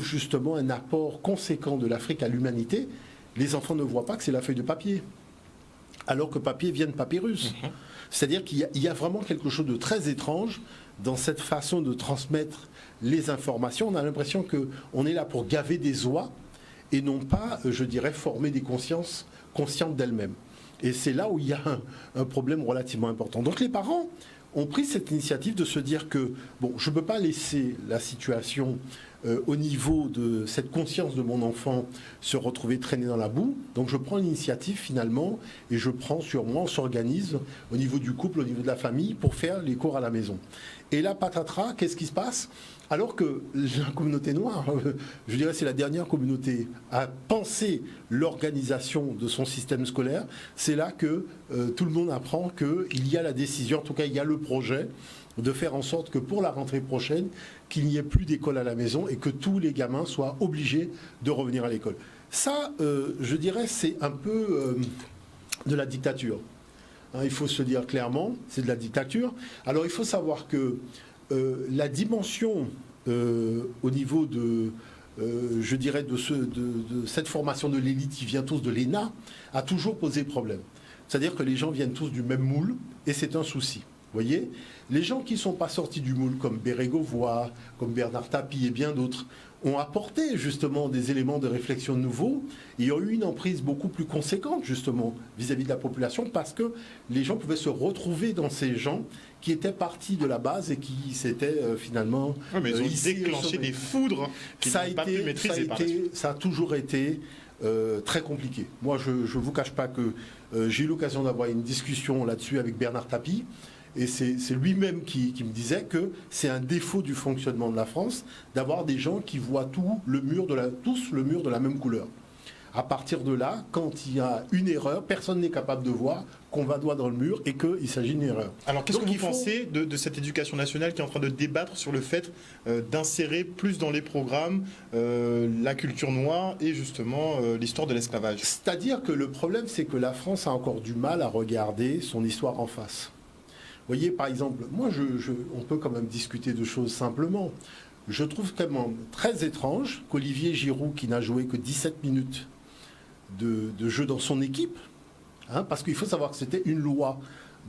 justement un apport conséquent de l'Afrique à l'humanité, les enfants ne voient pas que c'est la feuille de papier, alors que papier vient de papyrus. C'est-à-dire qu'il y a vraiment quelque chose de très étrange dans cette façon de transmettre les informations. On a l'impression qu'on est là pour gaver des oies et non pas, je dirais, former des consciences conscientes d'elles-mêmes. Et c'est là où il y a un problème relativement important. Donc les parents ont pris cette initiative de se dire que, bon, je ne peux pas laisser la situation au niveau de cette conscience de mon enfant se retrouver traîné dans la boue. Donc je prends l'initiative finalement et je prends sur moi, on s'organise au niveau du couple, au niveau de la famille pour faire les cours à la maison. Et là, patatras, qu'est-ce qui se passe ? Alors que la communauté noire, je dirais c'est la dernière communauté à penser l'organisation de son système scolaire, c'est là que tout le monde apprend qu'il y a la décision, en tout cas il y a le projet de faire en sorte que pour la rentrée prochaine, qu'il n'y ait plus d'école à la maison et que tous les gamins soient obligés de revenir à l'école. Ça, je dirais, c'est un peu de la dictature. Hein, il faut se dire clairement, c'est de la dictature. Alors il faut savoir que la dimension au niveau de, je dirais, de cette formation de l'élite qui vient tous de l'ENA, a toujours posé problème. C'est-à-dire que les gens viennent tous du même moule et c'est un souci. Vous voyez, les gens qui ne sont pas sortis du moule, comme Bérégovoy, comme Bernard Tapie et bien d'autres, ont apporté justement des éléments de réflexion nouveaux et ont eu une emprise beaucoup plus conséquente justement vis-à-vis de la population parce que les gens pouvaient se retrouver dans ces gens qui étaient partis de la base et qui s'étaient finalement... Oui, mais ils ont déclenché des foudres qu'ils n'ont pas pu maîtriser par la suite. Ça a toujours été très compliqué. Moi, je ne vous cache pas que j'ai eu l'occasion d'avoir une discussion là-dessus avec Bernard Tapie. Et c'est lui-même qui me disait que c'est un défaut du fonctionnement de la France d'avoir des gens qui voient tous le mur de la même couleur. À partir de là, quand il y a une erreur, personne n'est capable de voir qu'on va droit dans le mur et qu'il s'agit d'une erreur. Alors qu'est-ce que vous pensez de cette éducation nationale qui est en train de débattre sur le fait d'insérer plus dans les programmes la culture noire et justement l'histoire de l'esclavage ? C'est-à-dire que le problème, c'est que la France a encore du mal à regarder son histoire en face. Vous voyez, par exemple, moi, on peut quand même discuter de choses simplement. Je trouve quand même très étrange qu'Olivier Giroud, qui n'a joué que 17 minutes de jeu dans son équipe, hein, parce qu'il faut savoir que c'était une loi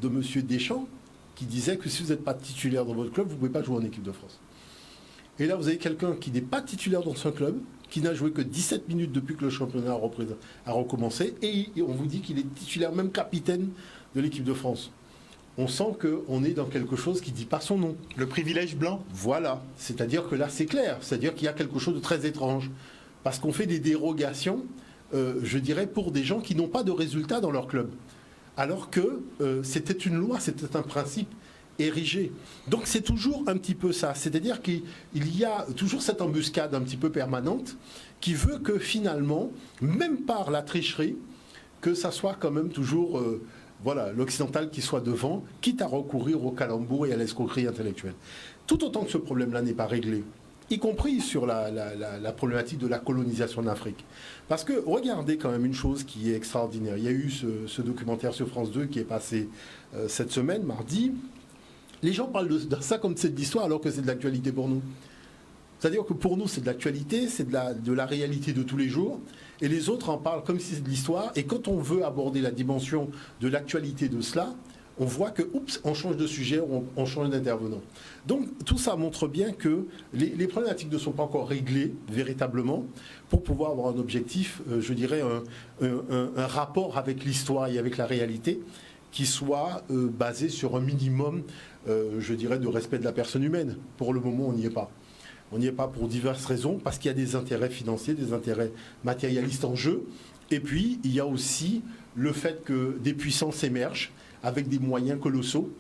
de M. Deschamps qui disait que si vous n'êtes pas titulaire dans votre club, vous ne pouvez pas jouer en équipe de France. Et là, vous avez quelqu'un qui n'est pas titulaire dans son club, qui n'a joué que 17 minutes depuis que le championnat a recommencé, et on vous dit qu'il est titulaire, même capitaine de l'équipe de France. On sent qu'on est dans quelque chose qui ne dit pas son nom. Le privilège blanc ? Voilà. C'est-à-dire que là, c'est clair. C'est-à-dire qu'il y a quelque chose de très étrange. Parce qu'on fait des dérogations, je dirais, pour des gens qui n'ont pas de résultats dans leur club. Alors que c'était une loi, c'était un principe érigé. Donc c'est toujours un petit peu ça. C'est-à-dire qu'il y a toujours cette embuscade un petit peu permanente qui veut que finalement, même par la tricherie, que ça soit quand même toujours... voilà, l'occidental qui soit devant, quitte à recourir au calembour et à l'escroquerie intellectuelle. Tout autant que ce problème-là n'est pas réglé, y compris sur la problématique de la colonisation de l'Afrique. Parce que regardez quand même une chose qui est extraordinaire. Il y a eu ce documentaire sur France 2 qui est passé cette semaine, mardi. Les gens parlent de ça comme c'est de l'histoire alors que c'est de l'actualité pour nous. C'est-à-dire que pour nous, c'est de l'actualité, c'est de la réalité de tous les jours. Et les autres en parlent comme si c'était de l'histoire. Et quand on veut aborder la dimension de l'actualité de cela, on voit que, oups, on change de sujet, on change d'intervenant. Donc tout ça montre bien que les problématiques ne sont pas encore réglées véritablement pour pouvoir avoir un objectif, je dirais, un rapport avec l'histoire et avec la réalité qui soit basé sur un minimum, je dirais, de respect de la personne humaine. Pour le moment, on n'y est pas. On n'y est pas pour diverses raisons, parce qu'il y a des intérêts financiers, des intérêts matérialistes en jeu. Et puis, il y a aussi le fait que des puissances émergent avec des moyens colossaux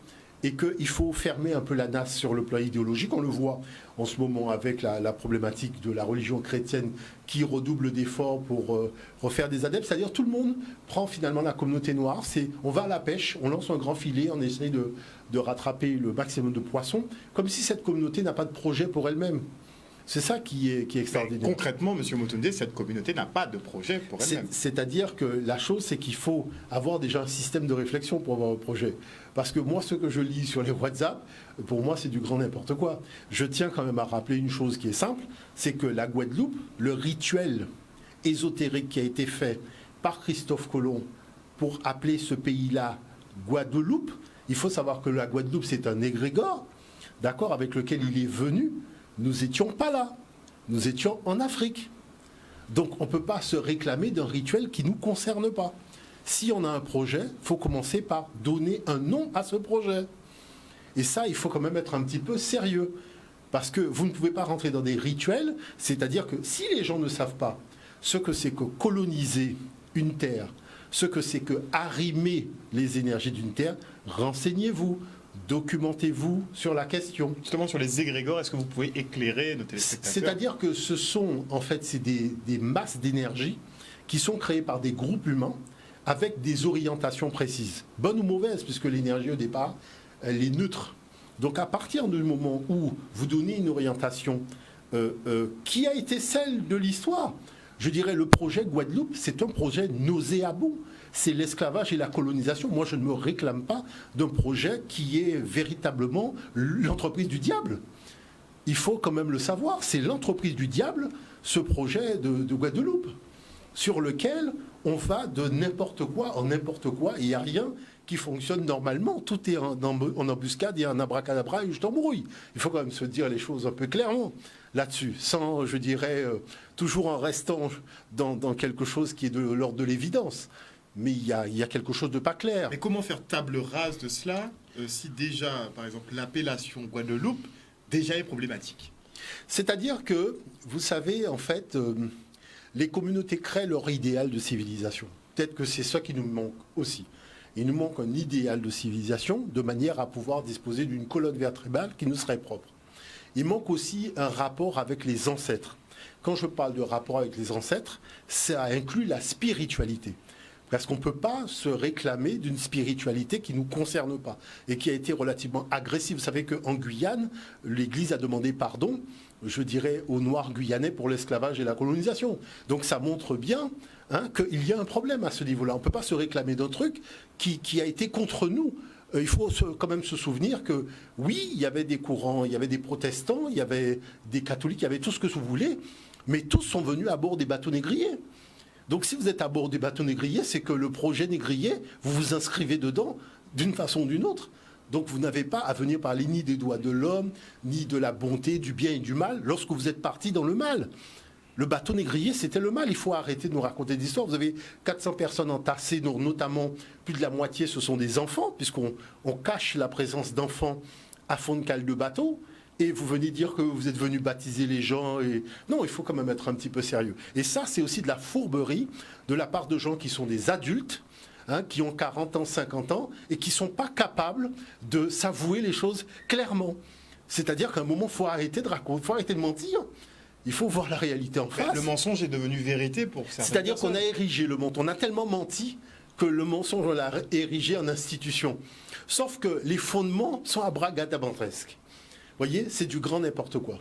et qu'il faut fermer un peu la nasse sur le plan idéologique. On le voit en ce moment avec la problématique de la religion chrétienne qui redouble d'efforts pour refaire des adeptes. C'est-à-dire tout le monde prend finalement la communauté noire. On va à la pêche, on lance un grand filet, on essaie de rattraper le maximum de poissons, comme si cette communauté n'a pas de projet pour elle-même. C'est ça qui est extraordinaire. Mais concrètement, M. Motoundé, cette communauté n'a pas de projet pour elle-même. C'est-à-dire que la chose, c'est qu'il faut avoir déjà un système de réflexion pour avoir un projet. Parce que moi, ce que je lis sur les WhatsApp, pour moi, c'est du grand n'importe quoi. Je tiens quand même à rappeler une chose qui est simple, c'est que la Guadeloupe, le rituel ésotérique qui a été fait par Christophe Colomb pour appeler ce pays-là Guadeloupe, il faut savoir que la Guadeloupe, c'est un égrégore, d'accord, avec lequel il est venu. Nous n'étions pas là. Nous étions en Afrique. Donc on ne peut pas se réclamer d'un rituel qui ne nous concerne pas. Si on a un projet, il faut commencer par donner un nom à ce projet. Et ça, il faut quand même être un petit peu sérieux. Parce que vous ne pouvez pas rentrer dans des rituels, c'est-à-dire que si les gens ne savent pas ce que c'est que coloniser une terre, ce que c'est que arrimer les énergies d'une terre, renseignez-vous. Documentez-vous sur la question. Justement, sur les égrégores, est-ce que vous pouvez éclairer nos téléspectateurs ? C'est-à-dire que ce sont, en fait, c'est des masses d'énergie qui sont créées par des groupes humains avec des orientations précises. Bonne ou mauvaise, puisque l'énergie, au départ, elle est neutre. Donc, à partir du moment où vous donnez une orientation qui a été celle de l'histoire, je dirais le projet Guadeloupe, c'est un projet nauséabond. C'est l'esclavage et la colonisation. Moi, je ne me réclame pas d'un projet qui est véritablement l'entreprise du diable. Il faut quand même le savoir. C'est l'entreprise du diable, ce projet de Guadeloupe, sur lequel on va de n'importe quoi en n'importe quoi. Il n'y a rien qui fonctionne normalement. Tout est en embuscade et en abracadabra et je t'embrouille. Il faut quand même se dire les choses un peu clairement là-dessus, sans, je dirais, toujours en restant dans quelque chose qui est de l'ordre de l'évidence. Mais il y a quelque chose de pas clair. Mais comment faire table rase de cela si déjà, par exemple, l'appellation Guadeloupe déjà est problématique ? C'est-à-dire que, vous savez, en fait, les communautés créent leur idéal de civilisation. Peut-être que c'est ça qui nous manque aussi. Il nous manque un idéal de civilisation de manière à pouvoir disposer d'une colonne vertébrale qui nous serait propre. Il manque aussi un rapport avec les ancêtres. Quand je parle de rapport avec les ancêtres, ça inclut la spiritualité. Parce qu'on ne peut pas se réclamer d'une spiritualité qui ne nous concerne pas et qui a été relativement agressive. Vous savez qu'en Guyane, l'Église a demandé pardon, je dirais, aux Noirs guyanais pour l'esclavage et la colonisation. Donc ça montre bien qu'il y a un problème à ce niveau-là. On ne peut pas se réclamer d'un truc qui a été contre nous. Il faut quand même se souvenir que, oui, il y avait des courants, il y avait des protestants, il y avait des catholiques, il y avait tout ce que vous voulez, mais tous sont venus à bord des bateaux négriers. Donc si vous êtes à bord des bateaux négriers, c'est que le projet négrier, vous vous inscrivez dedans d'une façon ou d'une autre. Donc vous n'avez pas à venir parler ni des doigts de l'homme, ni de la bonté, du bien et du mal, lorsque vous êtes parti dans le mal. Le bateau négrier, c'était le mal. Il faut arrêter de nous raconter des histoires. Vous avez 400 personnes entassées, dont notamment plus de la moitié, ce sont des enfants, puisqu'on cache la présence d'enfants à fond de cale de bateau. Et vous venez dire que vous êtes venu baptiser les gens. Non, il faut quand même être un petit peu sérieux. Et ça, c'est aussi de la fourberie de la part de gens qui sont des adultes, qui ont 40 ans, 50 ans, et qui ne sont pas capables de s'avouer les choses clairement. C'est-à-dire qu'à un moment, il faut arrêter de raconter, il faut arrêter de mentir. Il faut voir la réalité en face. Le mensonge est devenu vérité pour certaines C'est-à-dire personnes. qu'on a érigé le mensonge. On a tellement menti que le mensonge, on l'a érigé en institution. Sauf que les fondements sont abracadabresques. Vous voyez, c'est du grand n'importe quoi.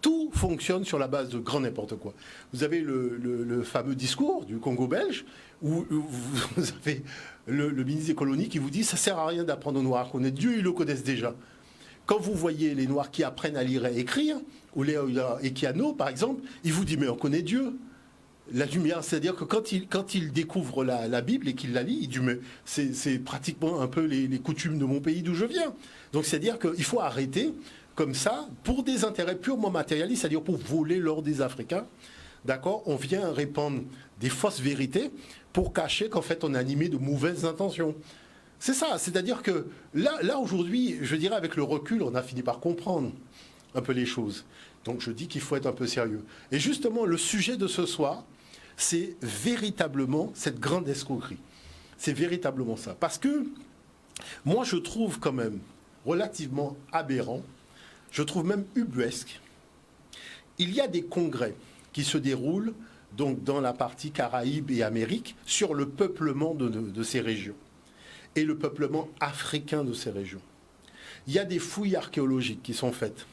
Tout fonctionne sur la base de grand n'importe quoi. Vous avez le fameux discours du Congo belge où vous avez le ministre des colonies qui vous dit « ça ne sert à rien d'apprendre aux Noirs à connaître Dieu, ils le connaissent déjà ». Quand vous voyez les Noirs qui apprennent à lire et écrire, ou les Ekiano par exemple, il vous dit « mais on connaît Dieu ». La lumière, c'est-à-dire que quand il découvre la Bible et qu'il la lit, il dit mais c'est pratiquement un peu les coutumes de mon pays d'où je viens. Donc c'est-à-dire qu'il faut arrêter comme ça pour des intérêts purement matérialistes, c'est-à-dire pour voler l'or des Africains. D'accord ? On vient répandre des fausses vérités pour cacher qu'en fait on est animé de mauvaises intentions. C'est ça, c'est-à-dire que là aujourd'hui, je dirais avec le recul, on a fini par comprendre un peu les choses. Donc je dis qu'il faut être un peu sérieux. Et justement, le sujet de ce soir, c'est véritablement cette grande escroquerie. C'est véritablement ça. Parce que moi, je trouve quand même relativement aberrant, je trouve même ubuesque. Il y a des congrès qui se déroulent donc dans la partie Caraïbes et Amérique sur le peuplement de ces régions et le peuplement africain de ces régions. Il y a des fouilles archéologiques qui sont faites.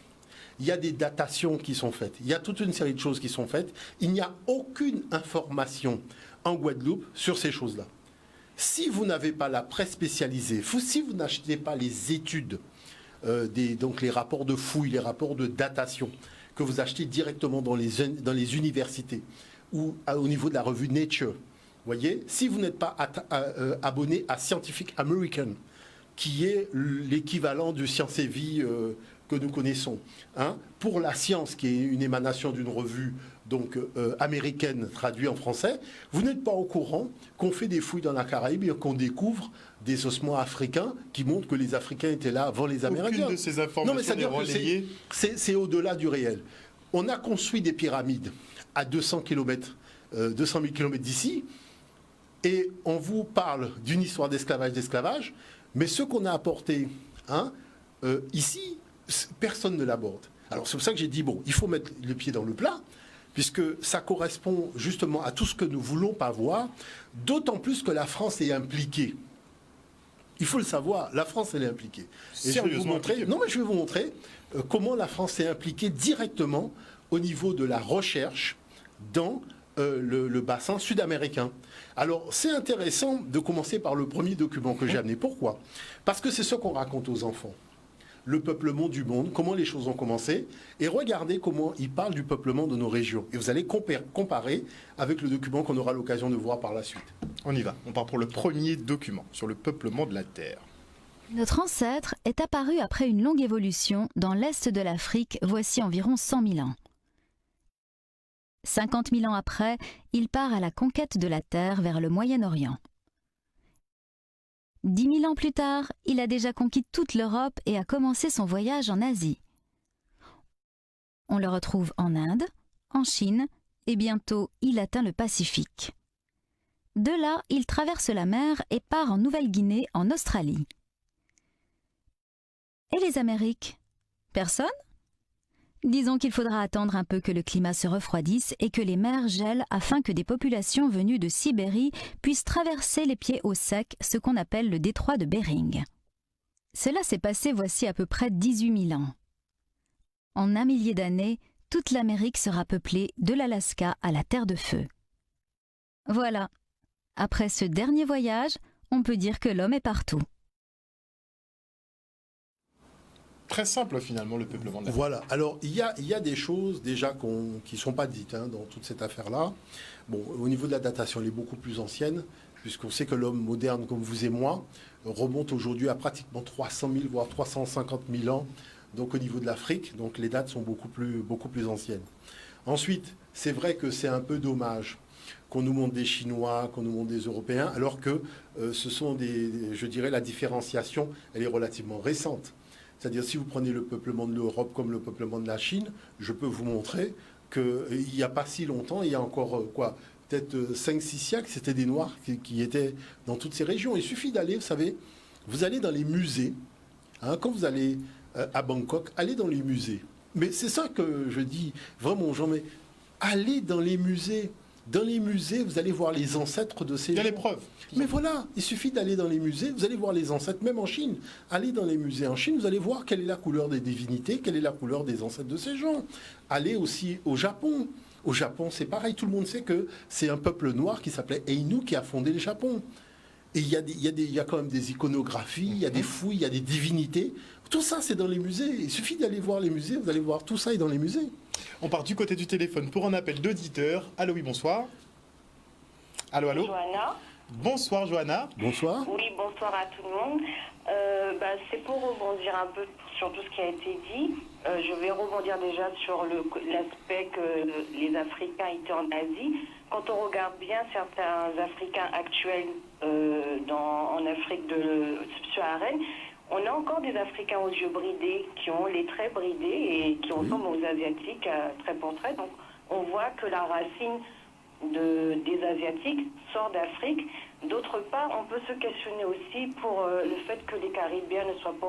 il y a des datations qui sont faites, il y a toute une série de choses qui sont faites. Il n'y a aucune information en Guadeloupe sur ces choses-là. Si vous n'avez pas la presse spécialisée, si vous n'achetez pas les études, donc les rapports de fouilles, les rapports de datation, que vous achetez directement dans les universités ou au niveau de la revue Nature, voyez, si vous n'êtes pas abonné à Scientific American, qui est l'équivalent du Science et Vie que nous connaissons, hein, pour la science, qui est une émanation d'une revue donc américaine traduite en français, vous n'êtes pas au courant qu'on fait des fouilles dans la Caraïbe et qu'on découvre des ossements africains qui montrent que les Africains étaient là avant les Amérindiens. Aucune de ces informations n'est relayée. C'est au-delà du réel. On a construit des pyramides à 200 000 km d'ici, et on vous parle d'une histoire d'esclavage, mais ce qu'on a apporté ici, personne ne l'aborde. Alors c'est pour ça que j'ai dit, bon, il faut mettre le pied dans le plat, puisque ça correspond justement à tout ce que nous voulons pas voir, d'autant plus que la France est impliquée. Il faut le savoir, la France elle est impliquée. Et je vais vous montrer, je vais vous montrer comment la France est impliquée directement au niveau de la recherche dans le bassin sud-américain. Alors, c'est intéressant de commencer par le premier document que j'ai amené. Pourquoi? Parce que c'est ce qu'on raconte aux enfants. Le peuplement du monde, comment les choses ont commencé, et regardez comment ils parlent du peuplement de nos régions. Et vous allez comparer avec le document qu'on aura l'occasion de voir par la suite. On y va. On part pour le premier document sur le peuplement de la Terre. Notre ancêtre est apparu après une longue évolution dans l'est de l'Afrique, voici environ 100 000 ans. 50 000 ans après, il part à la conquête de la Terre vers le Moyen-Orient. 10 000 ans plus tard, il a déjà conquis toute l'Europe et a commencé son voyage en Asie. On le retrouve en Inde, en Chine, et bientôt il atteint le Pacifique. De là, il traverse la mer et part en Nouvelle-Guinée, en Australie. Et les Amériques? Personne? Disons qu'il faudra attendre un peu que le climat se refroidisse et que les mers gèlent afin que des populations venues de Sibérie puissent traverser les pieds au sec, ce qu'on appelle le détroit de Bering. Cela s'est passé voici à peu près 18 000 ans. En 1 millier d'années, toute l'Amérique sera peuplée de l'Alaska à la Terre de Feu. Voilà, après ce dernier voyage, on peut dire que l'homme est partout. Très simple finalement le peuplement de la Terre. Voilà, alors il y a des choses déjà qui ne sont pas dites dans toute cette affaire-là. Bon, au niveau de la datation, elle est beaucoup plus ancienne, puisqu'on sait que l'homme moderne comme vous et moi remonte aujourd'hui à pratiquement 300 000 voire 350 000 ans, donc au niveau de l'Afrique, donc les dates sont beaucoup plus anciennes. Ensuite, c'est vrai que c'est un peu dommage qu'on nous montre des Chinois, qu'on nous montre des Européens, alors que ce sont je dirais, la différenciation, elle est relativement récente. C'est-à-dire, si vous prenez le peuplement de l'Europe comme le peuplement de la Chine, je peux vous montrer qu'il n'y a pas si longtemps, il y a encore peut-être 5-6 siècles, c'était des Noirs qui étaient dans toutes ces régions. Il suffit d'aller, vous savez, vous allez dans les musées, quand vous allez à Bangkok, allez dans les musées. Mais c'est ça que je dis vraiment aux gens, mais allez dans les musées. Dans les musées, vous allez voir les ancêtres de ces gens. Il y a les preuves. Mais voilà, il suffit d'aller dans les musées, vous allez voir les ancêtres, même en Chine. Allez dans les musées en Chine, vous allez voir quelle est la couleur des divinités, quelle est la couleur des ancêtres de ces gens. Allez aussi au Japon. Au Japon, c'est pareil, tout le monde sait que c'est un peuple noir qui s'appelait Ainu qui a fondé le Japon. Et il y a quand même des iconographies, il y a des fouilles, il y a des divinités. Tout ça, c'est dans les musées. Il suffit d'aller voir les musées, vous allez voir tout ça est dans les musées. On part du côté du téléphone pour un appel d'auditeur. Allô, oui, bonsoir. Allô, allô. Johanna. Bonsoir, Johanna. Bonsoir. Oui, bonsoir à tout le monde. C'est pour rebondir un peu sur tout ce qui a été dit. Je vais rebondir déjà sur l'aspect que les Africains étaient en Asie. Quand on regarde bien certains Africains actuels en Afrique subsaharienne, on a encore des Africains aux yeux bridés, qui ont les traits bridés et qui ressemblent aux Asiatiques trait pour trait. Donc on voit que la racine des Asiatiques sort d'Afrique. D'autre part, on peut se questionner aussi pour le fait que les Caribéens ne soient pas